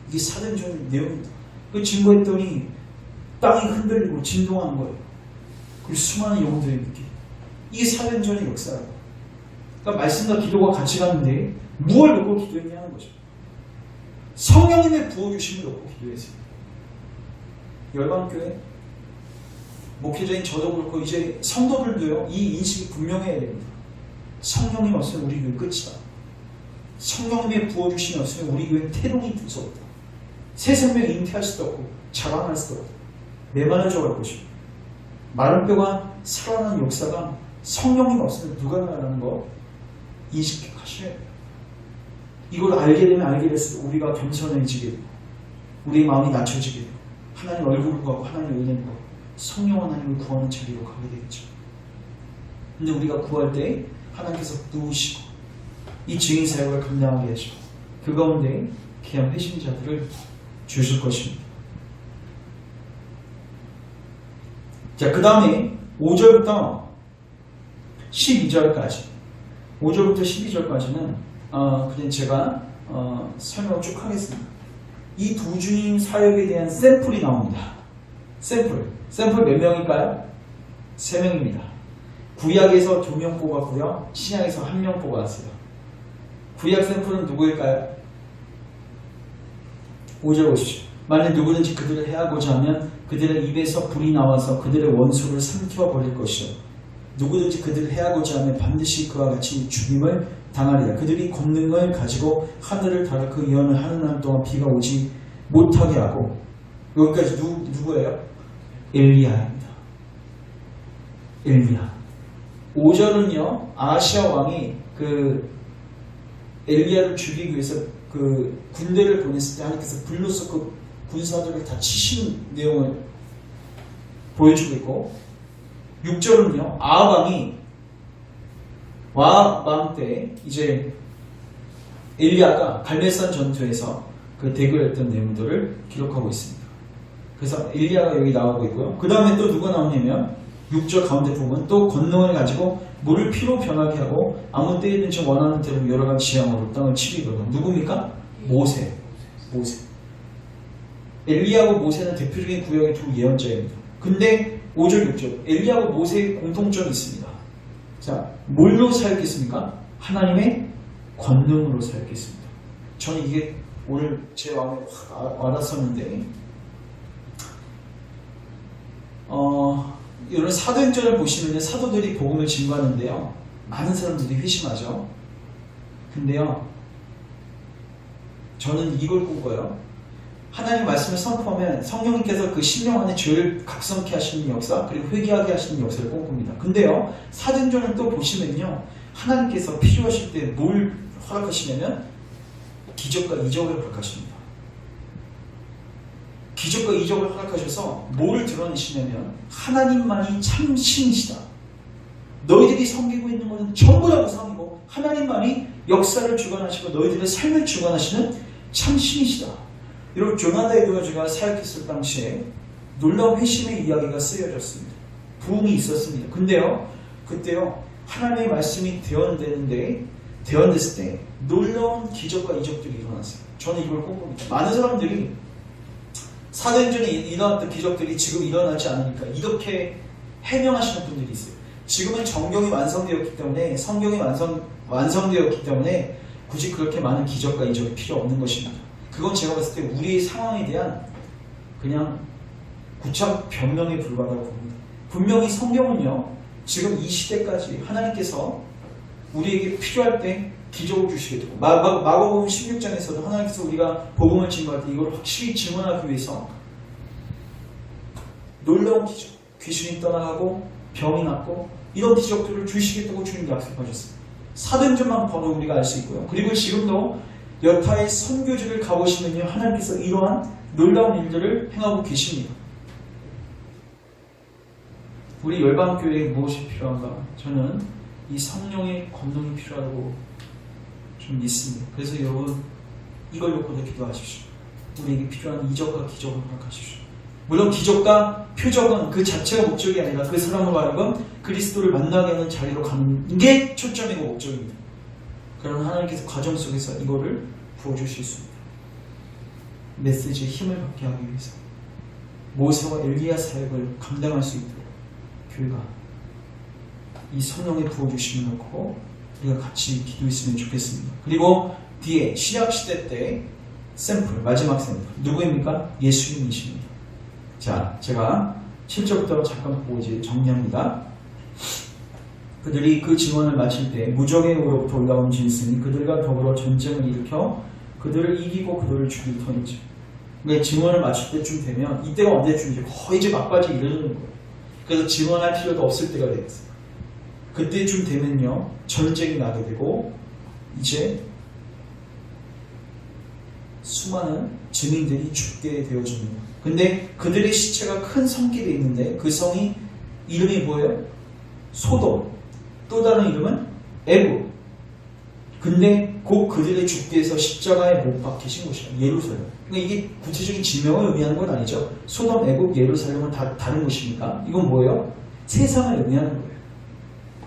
[SPEAKER 1] 이게 사도행전의 내용입니다. 그 증거했더니 땅이 흔들리고 진동하는 거예요. 그리고 수많은 영혼들이 느끼고 이게 사도행전의 역사예요. 그러니까 말씀과 기도가 같이 가는데 무엇을 놓고 기도했냐는 거죠. 성령님의 부어주심을 놓고 기도했어요. 열방교회 목회자인 저도 그렇고 이제 성도들도요, 이 인식이 분명해야 됩니다. 성령님 없으면 우리 교회 끝이다. 성령님의 부어주심이 없으면 우리 교회 태동이 두서없다. 새 생명 잉태할 수도 없고 자라날 수도 없다. 메마르져갈 것입니다. 마른 뼈가 살아나는 역사가 성령님 없으면 누가 나라는 거 인식하셔야 돼요. 이걸 알게 되면 알게 될수록 우리가 겸손해지게 되고 우리의 마음이 낮춰지게 되고 하나님 얼굴을 구하고 하나님 은혜를 구하고 성령 하나님을 구하는 자리로 가게 되겠죠. 근데 우리가 구할 때 하나님께서 누우시고 이 증인 사역을 감당하게 하시고 그 가운데 귀한 회심자들을 주실 것입니다. 자, 그 다음에 5절부터 12절까지 5절부터 12절까지는 그냥 제가 설명을 쭉 하겠습니다. 이 두 주인 사역에 대한 샘플이 나옵니다. 샘플 몇 명일까요? 3명입니다. 구약에서 2명 뽑았고요. 신약에서 1명 뽑았어요. 구약 샘플은 누구일까요? 5절 보십시오. 만일 누구든지 그들을 해하고자 하면 그들의 입에서 불이 나와서 그들의 원수를 삼켜버릴 것이요. 누구든지 그들을 해하고자 하면 반드시 그와 같이 죽임을 당하리라. 그들이 권능을 가지고 하늘을 닫아 그 예언을 하는 날 동안 비가 오지 못하게 하고. 여기까지 누구예요? 엘리야입니다. 엘리야. 5절은요, 아시아 왕이 그 엘리야를 죽이기 위해서 그 군대를 보냈을 때 하나님께서 불로서 그 군사들을 다 치시는 내용을 보여주고 있고, 6절은요, 아합 왕이 때 이제 엘리야가 갈멜산 전투에서 그 대결했던 내용들을 기록하고 있습니다. 그래서 엘리야가 여기 나오고 있고요. 그 다음에 또 누가 나오냐면 6절 가운데 부분 또 권능을 가지고 물을 피로 변하게 하고 아무 때든지 원하는 대로 여러 가지 지향으로 땅을 치리거든. 누굽니까? 모세. 엘리야하고 모세는 대표적인 구약의 두 예언자입니다. 근데 5절 6절 엘리야하고 모세의 공통점이 있습니다. 자, 뭘로 사역했습니까? 하나님의 권능으로 사역했습니다. 저는 이게 오늘 제 마음에 확 와닿았었는데 이런 사도행전을 보시면 사도들이 복음을 증거하는데요, 많은 사람들이 회심하죠. 근데요, 저는 이걸 꼽아요. 하나님 말씀을 선포하면 성령님께서 그 심령 안에 죄를 각성케 하시는 역사, 그리고 회개하게 하시는 역사를 꼽습니다. 근데요, 사도행전을 또 보시면요, 하나님께서 필요하실 때 뭘 허락하시냐면 기적과 이적을 허락하십니다. 기적과 이적을 허락하셔서 뭐를 드러내시냐면 하나님만이 참 신이시다. 너희들이 섬기고 있는 것은 전부 다 우상이고 하나님만이 역사를 주관하시고 너희들의 삶을 주관하시는 참 신이시다. 여러분, 조나단 에드워즈가 사역했을 당시에 놀라운 회심의 이야기가 쓰여졌습니다. 부흥이 있었습니다. 근데요, 그때요, 하나님의 말씀이 대언됐을 때 놀라운 기적과 이적들이 일어났어요. 저는 이걸 꼭 봅니다. 많은 사람들이 사도행전에 일어났던 기적들이 지금 일어나지 않으니까 이렇게 해명하시는 분들이 있어요. 지금은 정경이 완성되었기 때문에, 성경이 완성되었기 때문에 굳이 그렇게 많은 기적과 이적이 필요 없는 것입니다. 그건 제가 봤을 때 우리의 상황에 대한 그냥 구차 변명에 불과하다고 봅니다. 분명히 성경은요, 지금 이 시대까지 하나님께서 우리에게 필요할 때 기적을 주시게 되고, 마가복음 16장에서도 하나님께서 우리가 복음을 증거할 때 이걸 확실히 증언하기 위해서 놀라운 기적, 귀신이 떠나가고 병이 낫고 이런 기적들을 주시겠다고 주님 약속하셨습니다. 사도행전만 봐도 우리가 알 수 있고요. 그리고 지금도 여타의 선교지를 가보시면요, 하나님께서 이러한 놀라운 일들을 행하고 계십니다. 우리 열방교회에 무엇이 필요한가? 저는 이 성령의 권능이 필요하다고 좀 믿습니다. 그래서 여러분, 이걸 놓고도 기도하십시오. 우리에게 필요한 이적과 기적을 허락하십시오. 물론 기적과 표적은 그 자체가 목적이 아니라 그 사람으로 하여금 그리스도를 만나게 하는 자리로 가는 게 초점이고 목적입니다. 그러나 하나님께서 과정 속에서 이거를 부어주실 수 있습니다. 메시지에 힘을 받게 하기 위해서 모세와 엘리야 사역을 감당할 수 있도록 교회가 이 성령의 부어주심을 놓고 우리가 같이 기도했으면 좋겠습니다. 그리고 뒤에 신약시대 때 샘플, 마지막 샘플 누구입니까? 예수님이십니다. 자, 제가 7절부터 잠깐 보고 이제 정리합니다. 그들이 그 증언을 마칠 때 무적의로부터 올라온 짐승이 그들과 더불어 전쟁을 일으켜 그들을 이기고 그들을 죽일 터이죠. 그러니까 증언을 마칠 때쯤 되면 이때가 언제쯤이죠? 거의 이제 막바지 이르는 거예요. 그래서 증언할 필요도 없을 때가 되겠어요. 그때쯤 되면요 전쟁이 나게 되고 이제 수많은 증인들이 죽게 되어집니다. 근데 그들의 시체가 큰 성길에 있는데 그 성이 이름이 뭐예요? 소돔. 또 다른 이름은 애굽. 근데 곧 그들의 주께서 십자가에 못 박히신 곳이에요. 예루살렘. 그러니까 이게 구체적인 지명을 의미하는 건 아니죠. 소돔, 애굽, 예루살렘은 다 다른 곳입니까? 이건 뭐예요? 세상을 의미하는 거예요.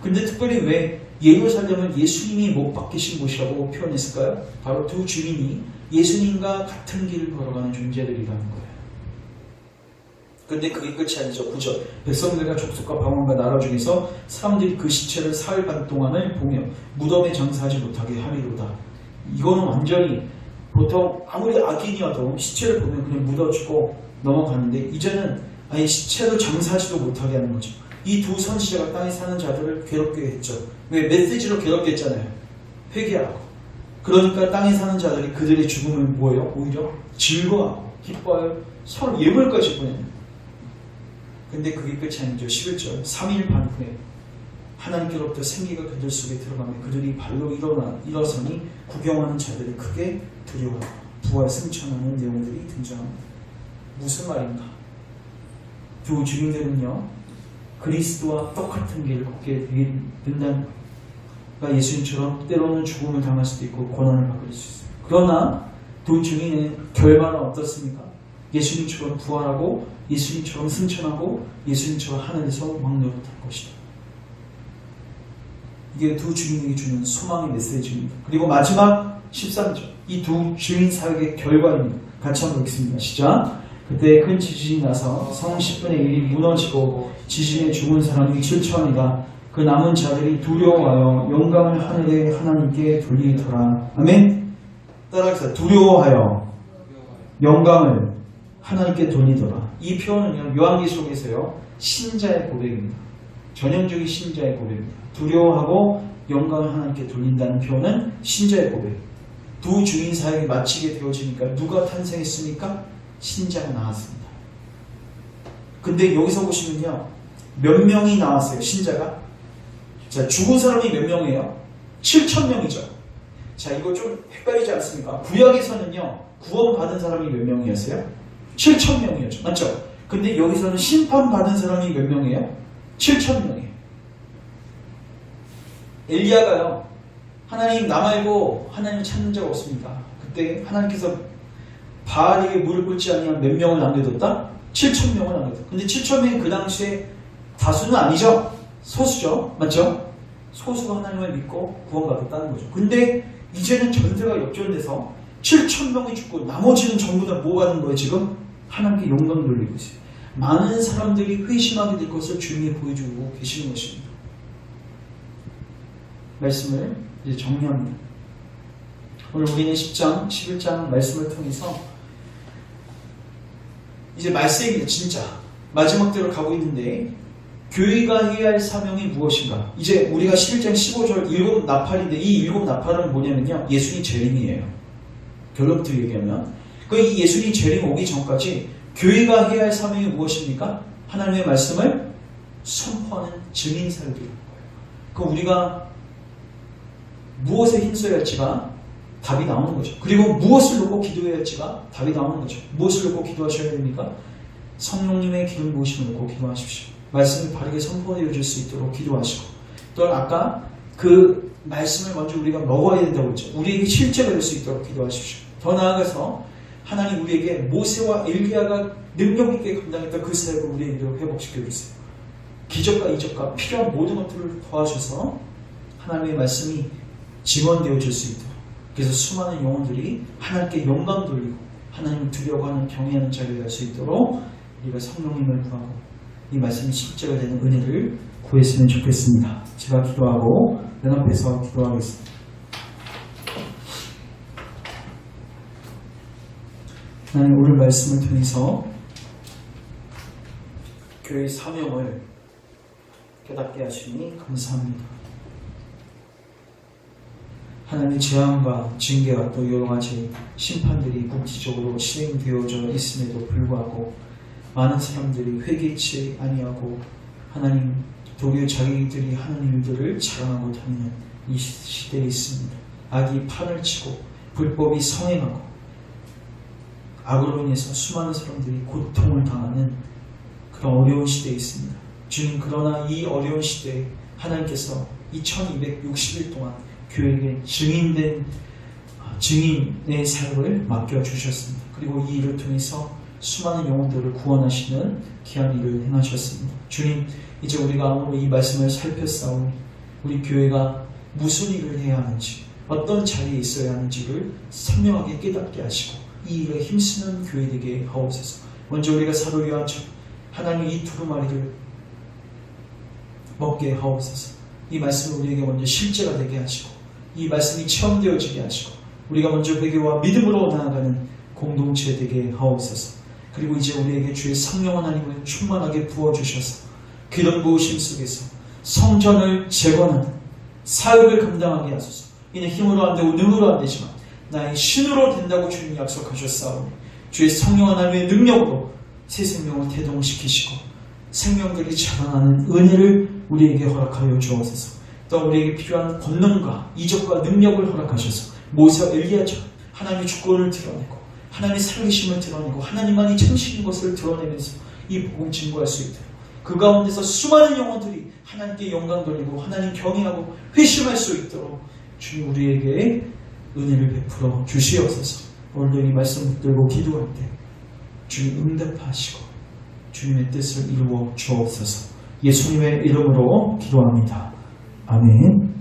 [SPEAKER 1] 근데 특별히 왜 예루살렘을 예수님이 못 박히신 곳이라고 표현했을까요? 바로 두 주인이 예수님과 같은 길을 걸어가는 존재들이라는 거예요. 근데 그게 끝이 아니죠. 9절. 백성들과 족속과 방언과 나라 중에서 사람들이 그 시체를 사흘 반 동안을 보며 무덤에 장사하지 못하게 하리로다. 이거는 완전히 보통 아무리 악인이어도 시체를 보면 그냥 묻어주고 넘어가는데 이제는 아예 시체로 장사하지도 못하게 하는 거죠. 이 두 선지자가 땅에 사는 자들을 괴롭게 했죠. 왜? 메시지로 괴롭게 했잖아요. 회개하고. 그러니까 땅에 사는 자들이 그들의 죽음을 뭐예요? 오히려 즐거워하고 기뻐요. 서로 예물까지 보내는. 근데 그게 끝이 아니죠. 11절. 3일 반 후에 하나님께로부터 생기가 그들 속에 들어가며 그들이 발로 일어서니 구경하는 자들이 크게 두려워하고 부활 승천하는 내용들이 등장합니다. 무슨 말인가? 두 주인들은요 그리스도와 똑같은 길을 걷게 된다는 거예요. 그러니까 예수님처럼 때로는 죽음을 당할 수도 있고 고난을 받을 수 있어요. 그러나 두 주인의 결말은 어떻습니까? 예수님처럼 부활하고 예수님처럼 승천하고 예수님처럼 하늘에서 왕노릇할 것이다. 이게 두 주인에게 주는 소망의 메시지입니다. 그리고 마지막 13절. 이 두 주인 사역의 결과입니다. 같이 한번 읽겠습니다. 시작. 그때 큰 지진이 나서 성 10분의 1이 무너지고 지진에 죽은 사람이 7천이다. 그 남은 자들이 두려워하여 영광을 하늘의 하나님께 돌리더라. 아멘. 따라하겠습니다. 두려워하여 영광을 하나님께 돌리더라. 이 표현은요 요한계시록에서요 신자의 고백입니다. 전형적인 신자의 고백입니다. 두려워하고 영광을 하나님께 돌린다는 표현은 신자의 고백. 두 주인 사역이 마치게 되어지니까 누가 탄생했습니까? 신자가 나왔습니다. 근데 여기서 보시면요 몇 명이 나왔어요? 신자가. 자, 죽은 사람이 몇 명이에요? 7,000명이죠. 자, 이거 좀 헷갈리지 않습니까? 구약에서는요 구원받은 사람이 몇 명이었어요? 7,000명이었죠. 맞죠? 근데 여기서는 심판받은 사람이 몇 명이에요? 7,000명이에요. 엘리야가요 하나님 나 말고 하나님 찾는 자가 없습니다. 그때 하나님께서 바알에게 무릎 꿇지 아니한 몇 명을 남겨뒀다? 7,000명을 남겨뒀다. 근데 7,000명이 그 당시에 다수는 아니죠. 소수죠. 맞죠? 소수가 하나님을 믿고 구원받았다는 거죠. 근데 이제는 전세가 역전돼서 7,000명이 죽고 나머지는 전부 다 뭐 받는 거예요? 지금 하나님께 영광 돌리고 있어요. 많은 사람들이 회심하게 될 것을 주님이 보여주고 계시는 것입니다. 말씀을 이제 정리합니다. 오늘 우리는 10장, 11장 말씀을 통해서 이제 말씀입니다. 진짜 마지막 때로 가고 있는데 교회가 해야 할 사명이 무엇인가? 이제 우리가 11장 15절 일곱 나팔인데 이 일곱 나팔은 뭐냐면요 예수님 재림이에요. 결론부터 얘기하면 이 예수님 재림 오기 전까지 교회가 해야 할 사명이 무엇입니까? 하나님의 말씀을 선포하는 증인 사역이라는 거예요. 우리가 무엇에 힘써야 할지가 답이 나오는 거죠. 그리고 무엇을 놓고 기도해야 할지가 답이 나오는 거죠. 무엇을 놓고 기도하셔야 됩니까? 성령님의 기름 부으심을 놓고 기도하십시오. 말씀이 바르게 선포되어질 수 있도록 기도하시고 또 아까 그 말씀을 먼저 우리가 먹어야 된다고 했죠. 우리에게 실제가 될 수 있도록 기도하십시오. 더 나아가서 하나님 우리에게 모세와 엘리야가 능력 있게 감당했던 그 사역을 우리에게도 회복시켜 주세요. 기적과 이적과 필요한 모든 것들을 도와주셔서 하나님의 말씀이 증언되어질 수 있도록 그래서 수많은 영혼들이 하나님께 영광 돌리고 하나님을 두려워하는 경외하는 자리에 갈 수 있도록 우리가 성령님을 구하고 이 말씀이 실제가 되는 은혜를 구했으면 좋겠습니다. 제가 기도하고 연합해서 기도하겠습니다. 하나님 오늘 말씀을 통해서 교회의 사명을 깨닫게 하시니 감사합니다. 하나님의 재앙과 징계와 또 여러 가지 심판들이 국지적으로 실행되어져 있음에도 불구하고 많은 사람들이 회개치 아니하고 하나님 도리어 자기들이 하는 일들을 자랑하고 다니는 이 시대에 있습니다. 악이 판을 치고 불법이 성행하고 악으로 인해서 수많은 사람들이 고통을 당하는 그런 어려운 시대에 있습니다. 주님, 그러나 이 어려운 시대에 하나님께서 2260일 동안 교회에게 증인의 삶을 맡겨주셨습니다. 그리고 이 일을 통해서 수많은 영혼들을 구원하시는 귀한 일을 행하셨습니다. 주님, 이제 우리가 오늘 이 말씀을 살펴싸우니 우리 교회가 무슨 일을 해야 하는지, 어떤 자리에 있어야 하는지를 선명하게 깨닫게 하시고 이 일에 힘쓰는 교회 되게 하옵소서. 먼저 우리가 사도 요한처럼 하나님 이 두루마리를 먹게 하옵소서. 이 말씀을 우리에게 먼저 실제가 되게 하시고 이 말씀이 체험되어지게 하시고 우리가 먼저 회개와 믿음으로 나아가는 공동체 되게 하옵소서. 그리고 이제 우리에게 주의 성령 하나님을 충만하게 부어주셔서 그런 부으심 속에서 성전을 재건하는 사역을 감당하게 하소서. 이는 힘으로 안 되고 능으로 안 되지만 나의 신으로 된다고 주님 약속하셨사오니 주의 성령 하나님의 능력으로 새 생명을 태동시키시고 생명들이 자라나는 은혜를 우리에게 허락하여 주옵소서. 또 우리에게 필요한 권능과 이적과 능력을 허락하셔서 모세와 엘리야처럼 하나님의 주권을 드러내고 하나님의 살리심을 드러내고 하나님만이 참신인 것을 드러내면서 이 복음 증거할 수 있도록 그 가운데서 수많은 영혼들이 하나님께 영광 돌리고 하나님 경외하고 회심할 수 있도록 주님 우리에게 은혜를 베풀어 주시옵소서. 오늘도 이 말씀 붙들고 기도할 때 주님 응답하시고 주님의 뜻을 이루어 주옵소서. 예수님의 이름으로 기도합니다. 아멘.